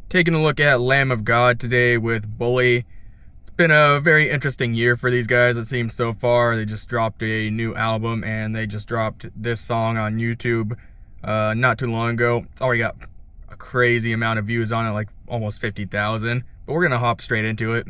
taking a look at Lamb of God today with Blythe. It's been a very interesting year for these guys, it seems, so far. They just dropped a new album, and they just dropped this song on YouTube not too long ago. It's already got a crazy amount of views on it, like almost 50,000. But we're gonna hop straight into it.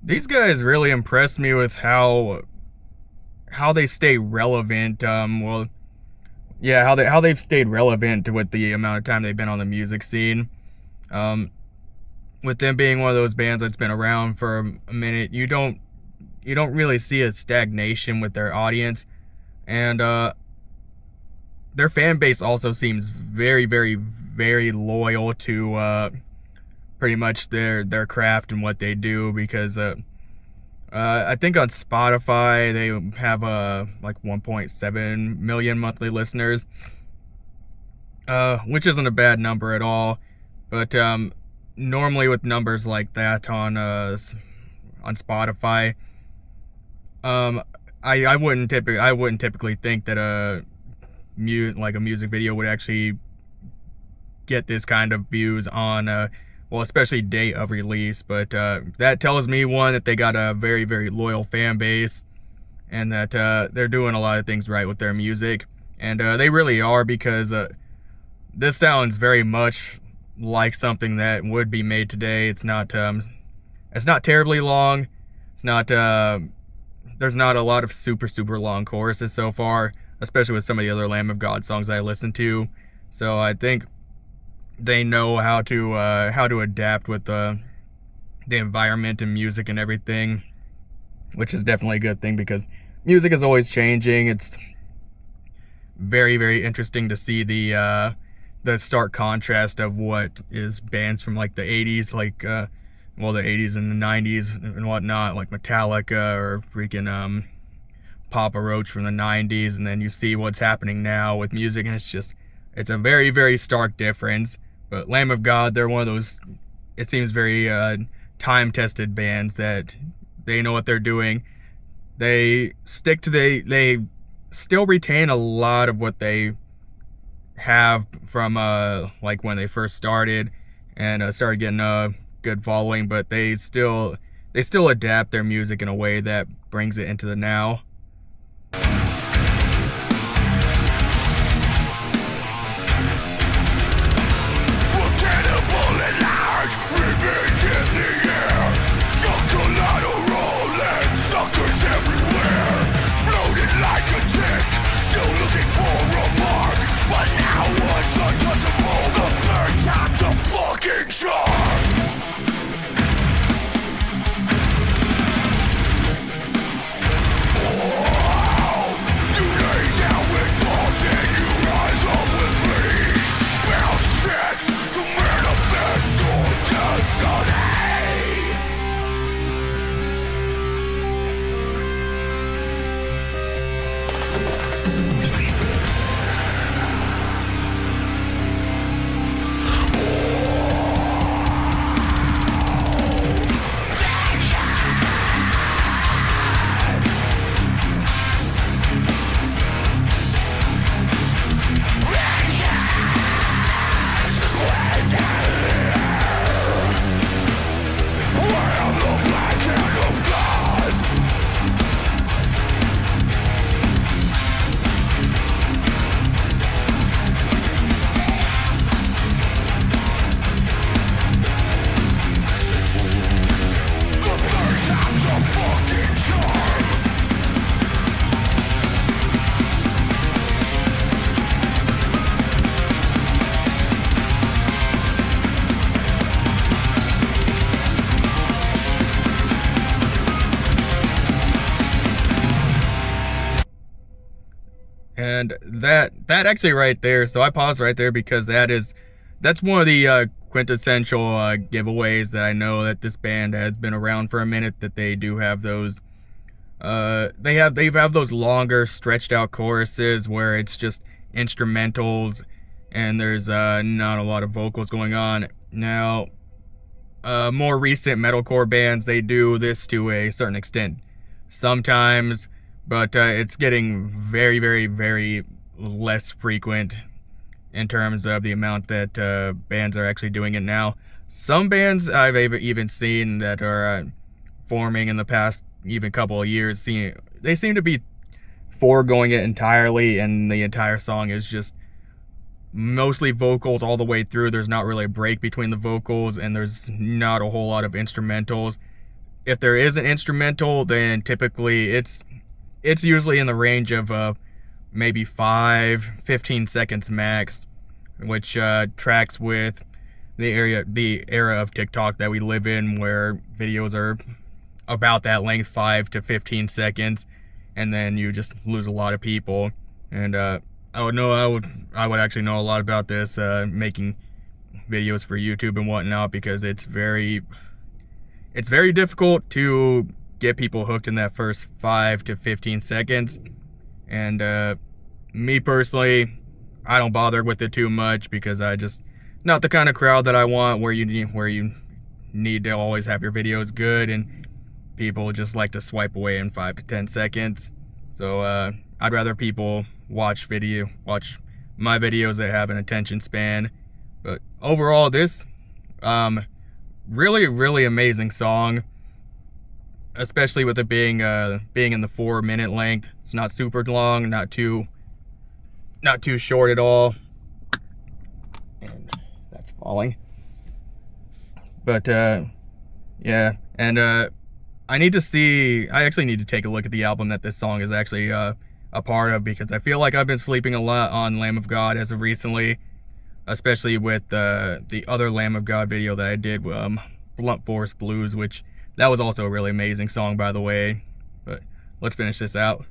These guys really impressed me with how they stay relevant. How they've stayed relevant with the amount of time they've been on the music scene. With them being one of those bands that's been around for a minute, you don't really see a stagnation with their audience, and their fan base also seems very, very, very loyal to pretty much their craft and what they do, because I think on Spotify they have like 1.7 million monthly listeners, which isn't a bad number at all. But normally with numbers like that on Spotify, I wouldn't typically think that a music video would actually get this kind of views on especially date of release. But that tells me, one, that they got a very, very loyal fan base, and that they're doing a lot of things right with their music. And they really are, because this sounds very much like something that would be made today. It's not terribly long. It's not there's not a lot of super, super long choruses so far, especially with some of the other Lamb of God songs I listen to. So I think they know how to adapt with the environment and music and everything, which is definitely a good thing, because music is always changing. It's very, very interesting to see the stark contrast of what is bands from like the 80s, the 80s and the 90s and whatnot, like Metallica or freaking Papa Roach from the 90s, and then you see what's happening now with music, and it's a very, very stark difference. But Lamb of God, they're one of those, it seems, very time-tested bands that they know what they're doing. They they still retain a lot of what they have from like when they first started and started getting a good following, but they still adapt their music in a way that brings it into the now. And that actually right there, so I paused right there because that's one of the quintessential giveaways that I know that this band has been around for a minute, that they do have those they have those longer stretched out choruses where it's just instrumentals and there's not a lot of vocals going on. Now more recent metalcore bands, they do this to a certain extent sometimes, but it's getting very, very, very less frequent in terms of the amount that bands are actually doing it now. Some bands I've even seen that are forming in the past even couple of years, they seem to be foregoing it entirely, and the entire song is just mostly vocals all the way through. There's not really a break between the vocals, and there's not a whole lot of instrumentals. If there is an instrumental, then typically it's usually in the range of maybe 15 seconds max, which tracks with the era of TikTok that we live in, where videos are about that length, 5 to 15 seconds, and then you just lose a lot of people. And I would actually know a lot about this, making videos for YouTube and whatnot, because it's very difficult to get people hooked in that first 5 to 15 seconds. And me personally, I don't bother with it too much, because I just not the kind of crowd that I want, where you need to always have your videos good, and people just like to swipe away in 5 to 10 seconds. So I'd rather people watch my videos that have an attention span. But overall, this really, really amazing song, especially with it being in the 4-minute length. It's not super long, not too short at all. And that's falling. But yeah, and I actually need to take a look at the album that this song is actually a part of, because I feel like I've been sleeping a lot on Lamb of God as of recently, especially with the other Lamb of God video that I did, Blunt Force Blues, which that was also a really amazing song, by the way. But let's finish this out.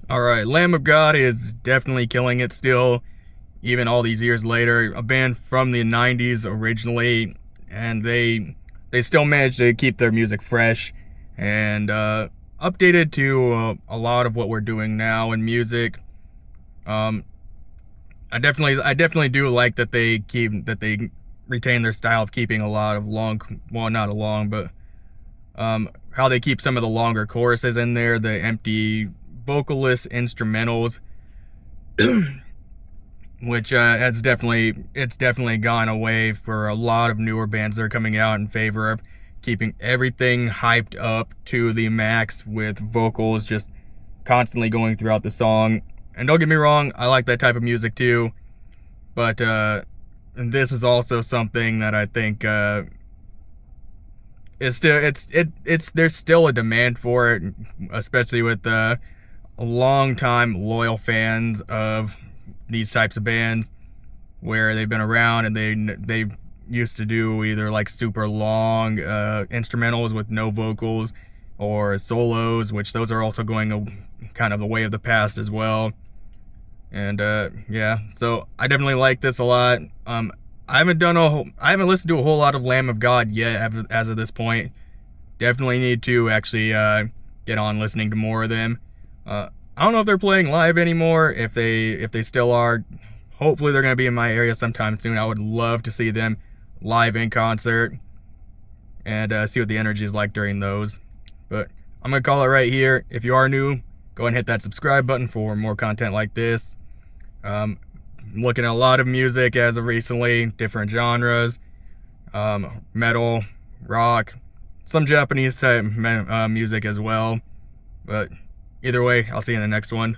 Alright, Lamb of God is definitely killing it still, even all these years later. A band from the 90s originally, and they still managed to keep their music fresh and updated to a lot of what we're doing now in music. I definitely do like that they retain their style of keeping a lot of how they keep some of the longer choruses in there, the empty vocalist instrumentals, which it's definitely gone away for a lot of newer bands that are coming out in favor of keeping everything hyped up to the max, with vocals just constantly going throughout the song. And don't get me wrong, I like that type of music too, but this is also something that I think there's still a demand for it, especially with long-time loyal fans of these types of bands, where they've been around and they used to do either like super long instrumentals with no vocals, or solos, which those are also going kind of the way of the past as well. And yeah, so I definitely like this a lot. I haven't listened to a whole lot of Lamb of God yet as of this point. Definitely need to actually get on listening to more of them. I don't know if they're playing live anymore. If they still are, hopefully they're going to be in my area sometime soon. I would love to see them live in concert and see what the energy is like during those. But I'm going to call it right here. If you are new, go ahead and hit that subscribe button for more content like this. I'm looking at a lot of music as of recently, different genres, metal, rock, some Japanese type music as well. But either way, I'll see you in the next one.